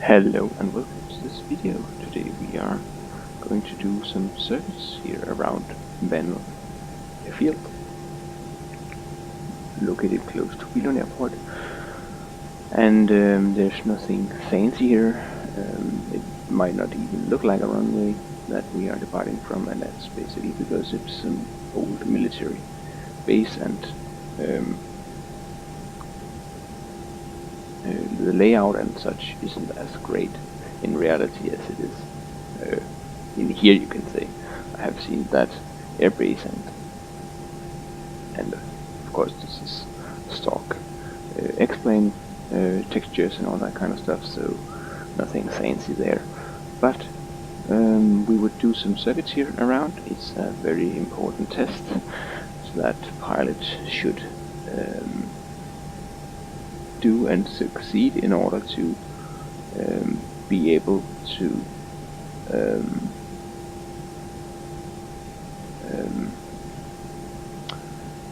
Hello and welcome to this video. Today we are going to do some circuits here around Venlo Airfield, located close to Billund Airport. And there's nothing fancy here. It might not even look like a runway that we are departing from, and that's basically because it's an old military base, and the layout and such isn't as great in reality as it is in here, you can say. I have seen that airbase, and of course this is stock X-plane textures and all that kind of stuff, so nothing fancy there. But we would do some circuits here around. It's a very important test that pilot should do and succeed in order to be able to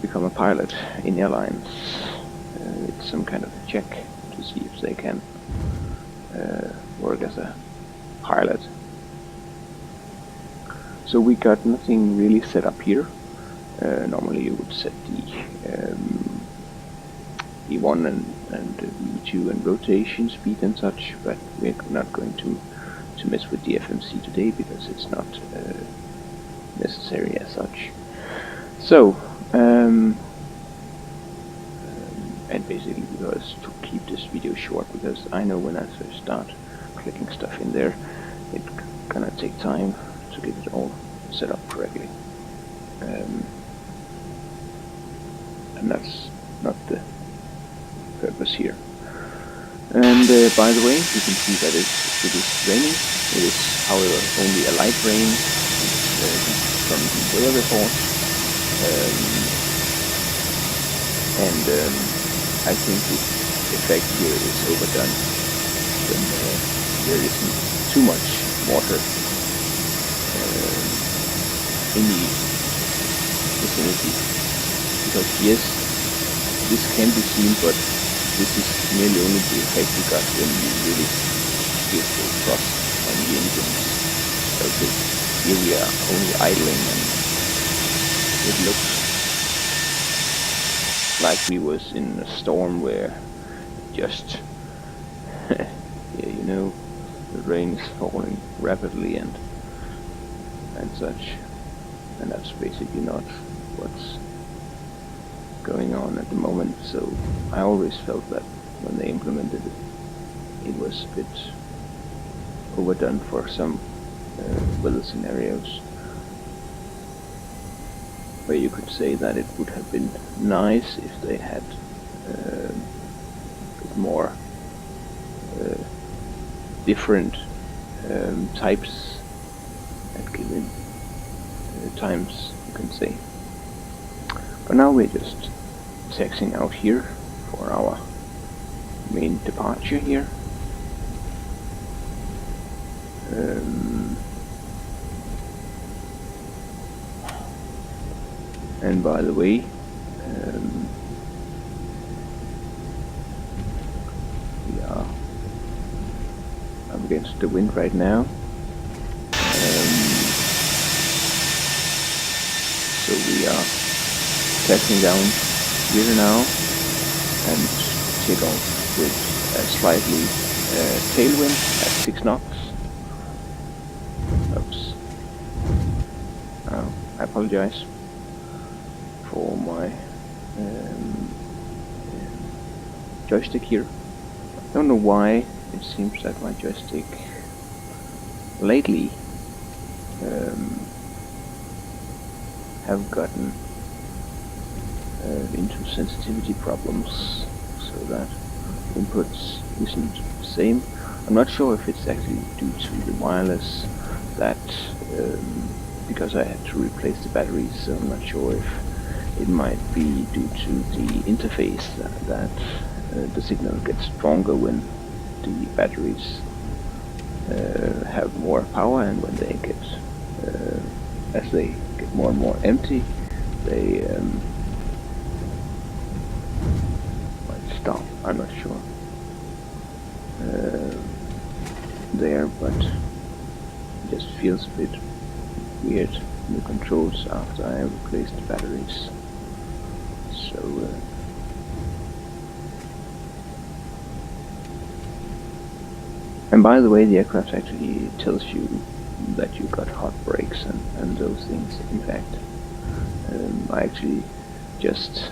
become a pilot in airlines. It's some kind of a check to see if they can work as a pilot. So we got nothing really set up here. Normally you would set the E1 and E2 and rotation speed and such, but we're not going to mess with the FMC today because it's not necessary as such. So, and basically because to keep this video short, because I know when I first start clicking stuff in there, it's gonna take time to get it all set up correctly. And that's not the purpose here. And by the way, you can see that it is raining. It is, however, only a light rain from the weather report. I think the effect here is overdone when there isn't too much water in the vicinity. Because yes, this can be seen, but this is nearly only the effect you got when you really give full thrust on the engines. Okay, here we are only idling, and it looks like we was in a storm where just yeah, you know, the rain is falling rapidly and such, and that's basically not what's going on at the moment. So I always felt that when they implemented it, it was a bit overdone for some weather scenarios, where you could say that it would have been nice if they had a bit more different types at given times, you can say. But now we're just taxiing out here for our main departure here. And by the way, we are up against the wind right now. So we are taxiing down here now and take off with a slightly tailwind at 6 knots. Oops. I apologize for my joystick here. I don't know why it seems that my joystick lately have gotten into sensitivity problems, so that inputs isn't the same. I'm not sure if it's actually due to the wireless that because I had to replace the batteries, so I'm not sure if it might be due to the interface that the signal gets stronger when the batteries have more power, and when they get as they get more and more empty, they might stop. I'm not sure. there, but it just feels a bit weird in the controls after I replaced the batteries. So and by the way, the aircraft actually tells you that you got hot brakes and those things. In fact, I actually just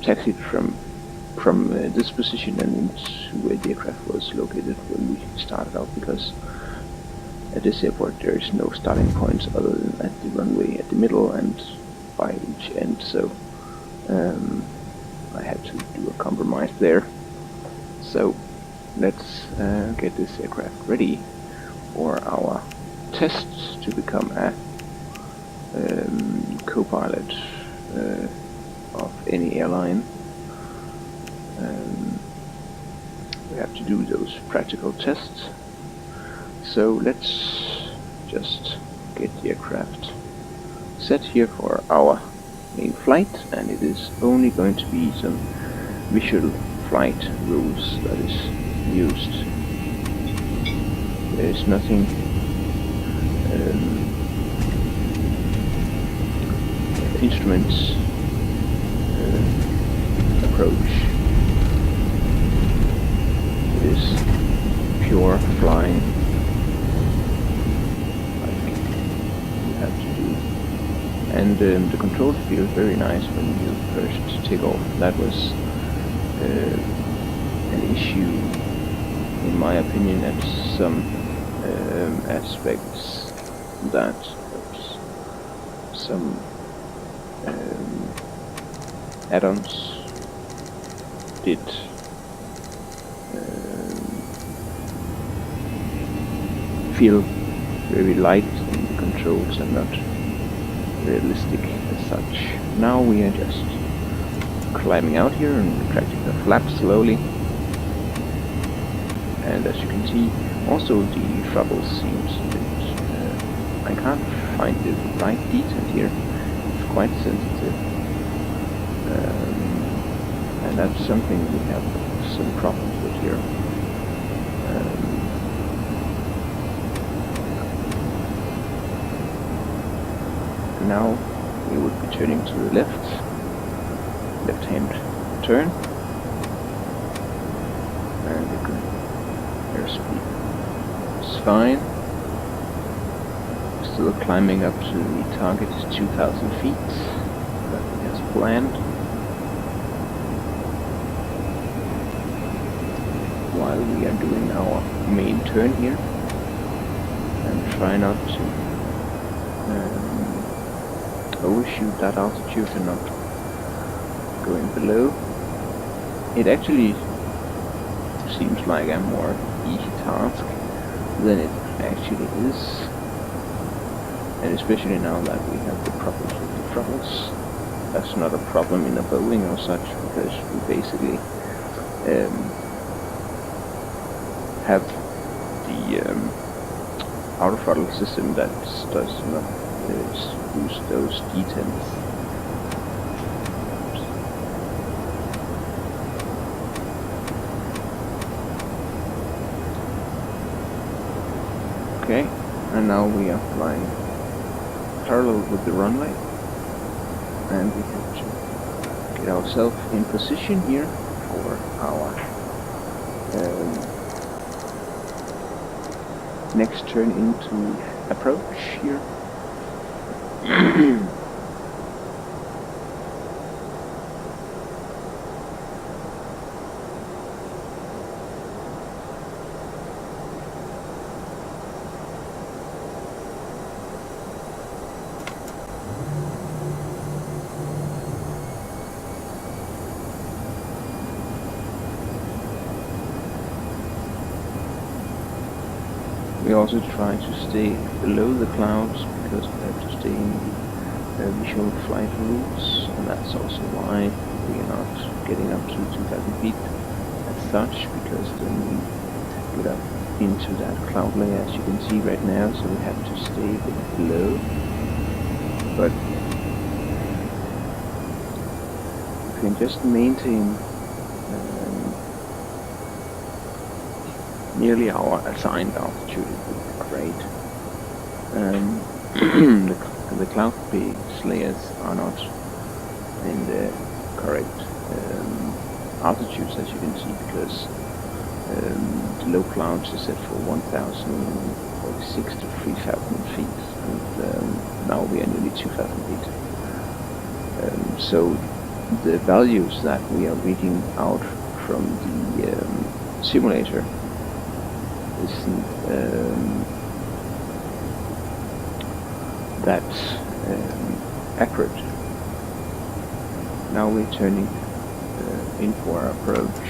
taxied from this position and into where the aircraft was located when we started out, because at this airport there is no starting points other than at the runway at the middle and by each end, so I had to do a compromise there. So let's get this aircraft ready for our test to become a co-pilot of any airline. We have to do those practical tests. So let's just get the aircraft set here for our main flight, and it is only going to be some visual flight rules that is used. There is nothing instruments approach. It is pure flying like you have to do. And the controls feel very nice when you first take off. That was an issue, in my opinion, at some aspects, that some add-ons did feel very light in the controls and not realistic as such. Now we are just climbing out here and retracting the flaps slowly, and as you can see, also the throttle seems a bit I can't find the right detail here. It's quite sensitive, and that's something we have some problems with here. Now we would be turning to the left-hand turn, and the airspeed is fine. Still climbing up to the target is 2,000 feet, that as planned. While we are doing our main turn here, and try not to overshoot that altitude and not going below. It actually seems like a more easy task than it actually is, and especially now that we have the problems with the throttles. That's not a problem in a Boeing or such, because we basically have the outer throttle system that does not use those details. Okay, and now we are flying parallel with the runway, and we have to get ourselves in position here for our next turn into approach here. We also try to stay below the clouds because we have to stay in the visual flight rules, and that's also why we are not getting up to 2,000 feet as such, because then we get up into that cloud layer, as you can see right now, so we have to stay a bit below. But we can just maintain nearly our assigned altitude, it would be great. The cloud-based layers are not in the correct altitudes, as you can see, because the low clouds is set for 1,046 to 3,000 feet, and now we are nearly 2,000 feet. So the values that we are reading out from the simulator isn't that accurate. Now we're turning in for our approach.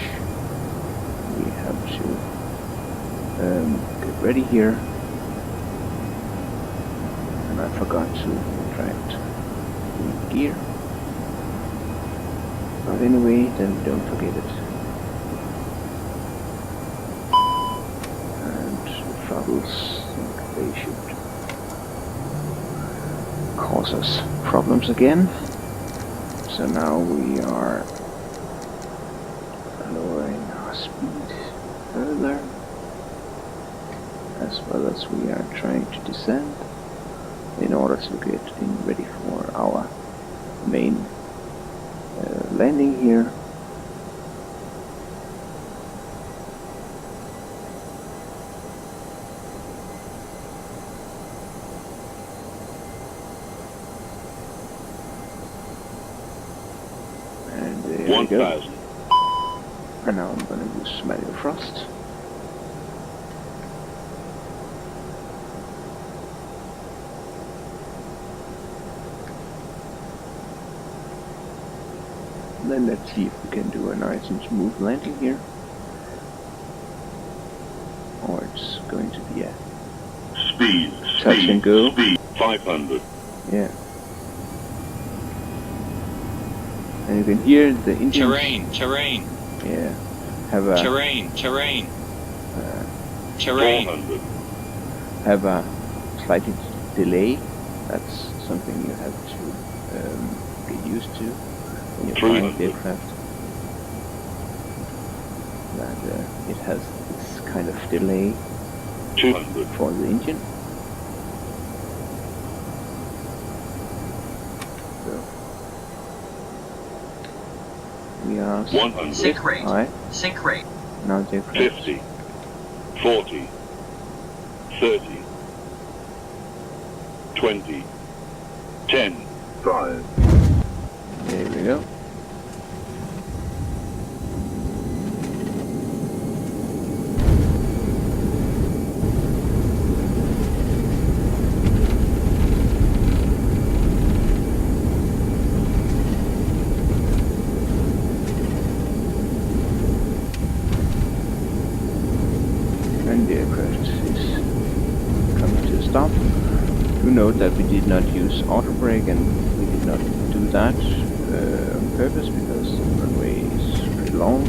We have to get ready here, and I forgot to retract the gear. But anyway, then don't forget it. And the throttles, they should cause us problems again. So now we are lowering our speed further, as well as we are trying to descend in order to get ready for our main landing here. And there we go. And now I'm going to use manual thrust. Then let's see if we can do a nice and smooth landing here. Or it's going to be a touch and go. Speed 500. Yeah. And you can hear the engine. Terrain. Yeah. Have a Terrain. 400. Have a slight delay. That's something you have to get used to when you're flying the aircraft. That it has this kind of delay 200 for the engine. So we are 100. Sync rate. Alright. Sync rate. Now the aircraft. 50. 40. 30. 20. 10. 5. There we go. And the aircraft is coming to a stop. Do note that we did not use auto brake, and we did not do that on purpose because the runway is pretty long.